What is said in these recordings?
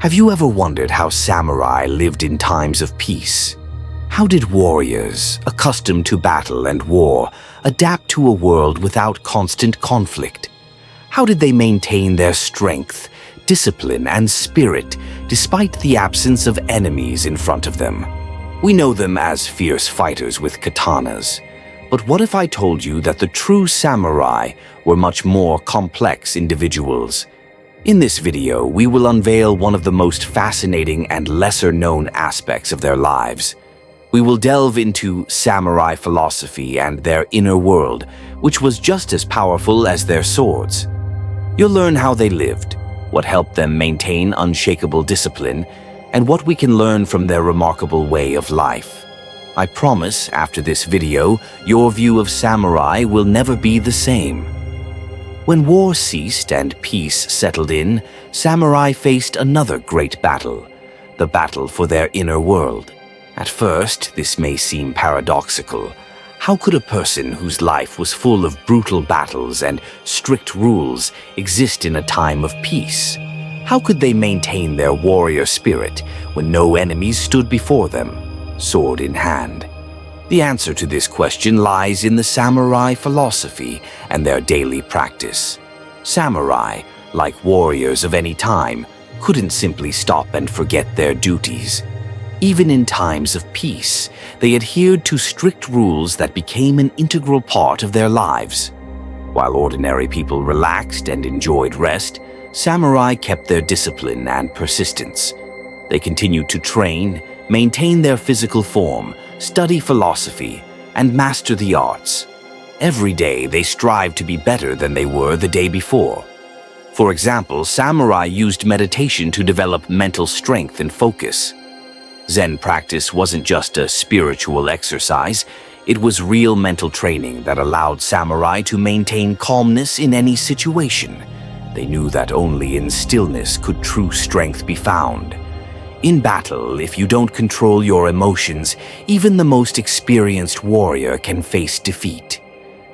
Have you ever wondered how samurai lived in times of peace? How did warriors, accustomed to battle and war, adapt to a world without constant conflict? How did they maintain their strength, discipline, and spirit despite the absence of enemies in front of them? We know them as fierce fighters with katanas. But what if I told you that the true samurai were much more complex individuals? In this video, we will unveil one of the most fascinating and lesser-known aspects of their lives. We will delve into samurai philosophy and their inner world, which was just as powerful as their swords. You'll learn how they lived, what helped them maintain unshakable discipline, and what we can learn from their remarkable way of life. I promise, after this video, your view of samurai will never be the same. When war ceased and peace settled in, samurai faced another great battle, the battle for their inner world. At first, this may seem paradoxical. How could a person whose life was full of brutal battles and strict rules exist in a time of peace? How could they maintain their warrior spirit when no enemies stood before them, sword in hand? The answer to this question lies in the samurai philosophy and their daily practice. Samurai, like warriors of any time, couldn't simply stop and forget their duties. Even in times of peace, they adhered to strict rules that became an integral part of their lives. While ordinary people relaxed and enjoyed rest, samurai kept their discipline and persistence. They continued to train, maintain their physical form, study philosophy, and master the arts. Every day they strived to be better than they were the day before. For example, samurai used meditation to develop mental strength and focus. Zen practice wasn't just a spiritual exercise, it was real mental training that allowed samurai to maintain calmness in any situation. They knew that only in stillness could true strength be found. In battle, if you don't control your emotions, even the most experienced warrior can face defeat.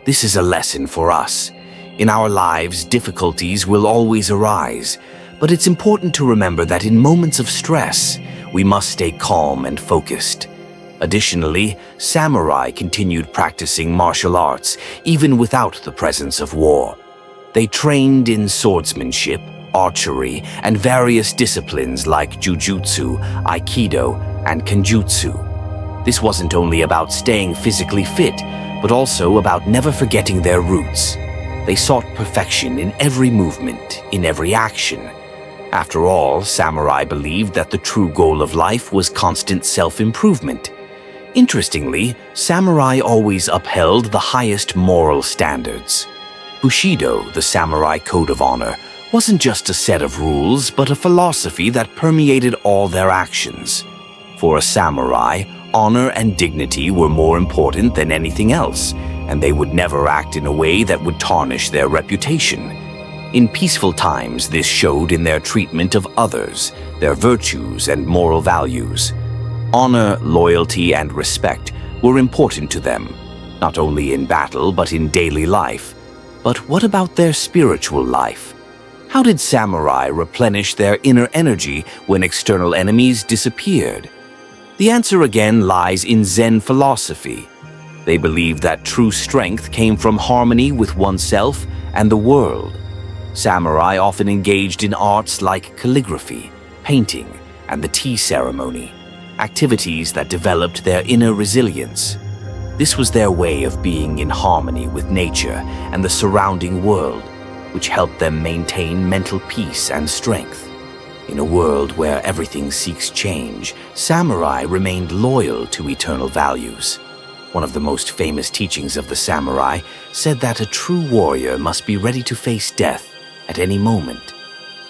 This is a lesson for us. In our lives, difficulties will always arise, but it's important to remember that in moments of stress, we must stay calm and focused. Additionally, samurai continued practicing martial arts even without the presence of war. They trained in swordsmanship, archery, and various disciplines like jujutsu, aikido, and kenjutsu. This wasn't only about staying physically fit, but also about never forgetting their roots. They sought perfection in every movement, in every action. After all, samurai believed that the true goal of life was constant self-improvement. Interestingly, samurai always upheld the highest moral standards. Bushido, the samurai code of honor, wasn't just a set of rules, but a philosophy that permeated all their actions. For a samurai, honor and dignity were more important than anything else, and they would never act in a way that would tarnish their reputation. In peaceful times, this showed in their treatment of others, their virtues and moral values. Honor, loyalty, and respect were important to them, not only in battle but in daily life. But what about their spiritual life? How did samurai replenish their inner energy when external enemies disappeared? The answer again lies in Zen philosophy. They believed that true strength came from harmony with oneself and the world. Samurai often engaged in arts like calligraphy, painting, and the tea ceremony, activities that developed their inner resilience. This was their way of being in harmony with nature and the surrounding world, which helped them maintain mental peace and strength. In a world where everything seeks change, samurai remained loyal to eternal values. One of the most famous teachings of the samurai said that a true warrior must be ready to face death at any moment.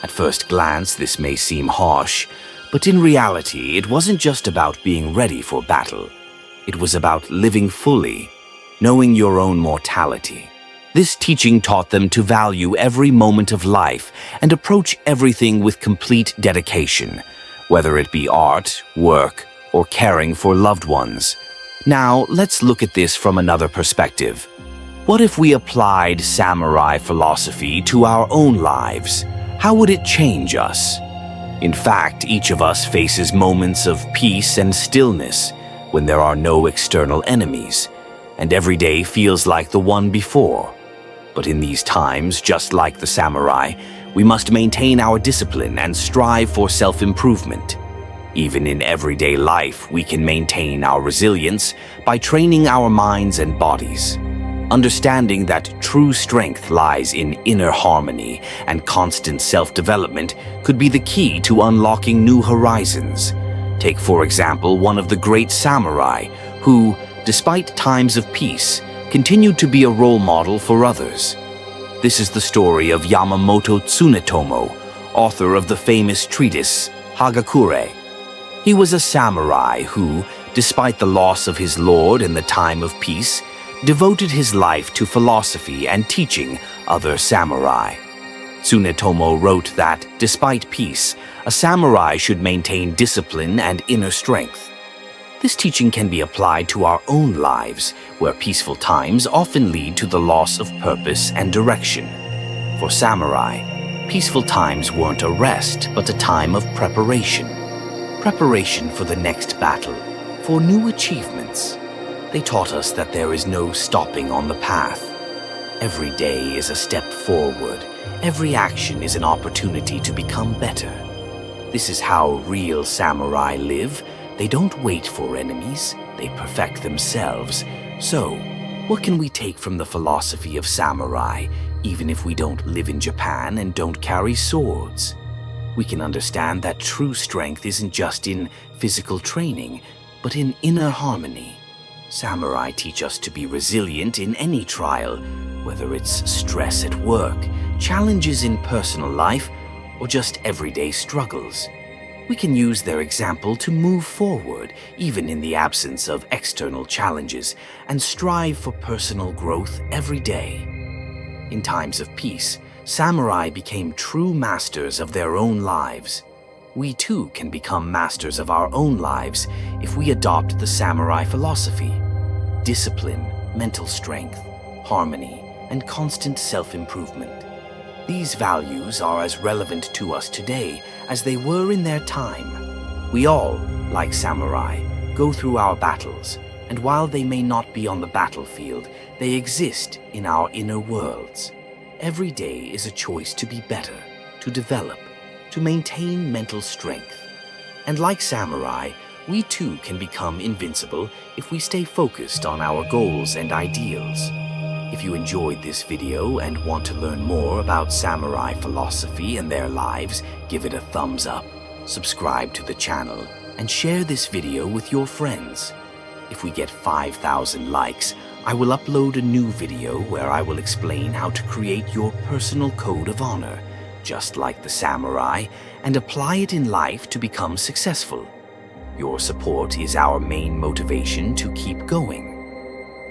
At first glance, this may seem harsh, but in reality, it wasn't just about being ready for battle. It was about living fully, knowing your own mortality. This teaching taught them to value every moment of life and approach everything with complete dedication, whether it be art, work, or caring for loved ones. Now, let's look at this from another perspective. What if we applied samurai philosophy to our own lives? How would it change us? In fact, each of us faces moments of peace and stillness when there are no external enemies, and every day feels like the one before. But in these times, just like the samurai, we must maintain our discipline and strive for self-improvement. Even in everyday life, we can maintain our resilience by training our minds and bodies. Understanding that true strength lies in inner harmony and constant self-development could be the key to unlocking new horizons. Take, for example, one of the great samurai who, despite times of peace, continued to be a role model for others. This is the story of Yamamoto Tsunetomo, author of the famous treatise Hagakure. He was a samurai who, despite the loss of his lord in the time of peace, devoted his life to philosophy and teaching other samurai. Tsunetomo wrote that, despite peace, a samurai should maintain discipline and inner strength. This teaching can be applied to our own lives, where peaceful times often lead to the loss of purpose and direction. For samurai, peaceful times weren't a rest, but a time of preparation. Preparation for the next battle, for new achievements. They taught us that there is no stopping on the path. Every day is a step forward. Every action is an opportunity to become better. This is how real samurai live. They don't wait for enemies, they perfect themselves. So, what can we take from the philosophy of samurai, even if we don't live in Japan and don't carry swords? We can understand that true strength isn't just in physical training, but in inner harmony. Samurai teach us to be resilient in any trial, whether it's stress at work, challenges in personal life, or just everyday struggles. We can use their example to move forward, even in the absence of external challenges, and strive for personal growth every day. In times of peace, samurai became true masters of their own lives. We too can become masters of our own lives if we adopt the samurai philosophy. Discipline, mental strength, harmony, and constant self-improvement. These values are as relevant to us today as they were in their time. We all, like samurai, go through our battles, and while they may not be on the battlefield, they exist in our inner worlds. Every day is a choice to be better, to develop, to maintain mental strength. And like samurai, we too can become invincible if we stay focused on our goals and ideals. If you enjoyed this video and want to learn more about samurai philosophy and their lives, give it a thumbs up, subscribe to the channel, and share this video with your friends. If we get 5,000 likes, I will upload a new video where I will explain how to create your personal code of honor, just like the samurai, and apply it in life to become successful. Your support is our main motivation to keep going.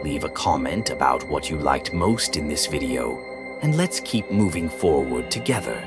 Leave a comment about what you liked most in this video, and let's keep moving forward together.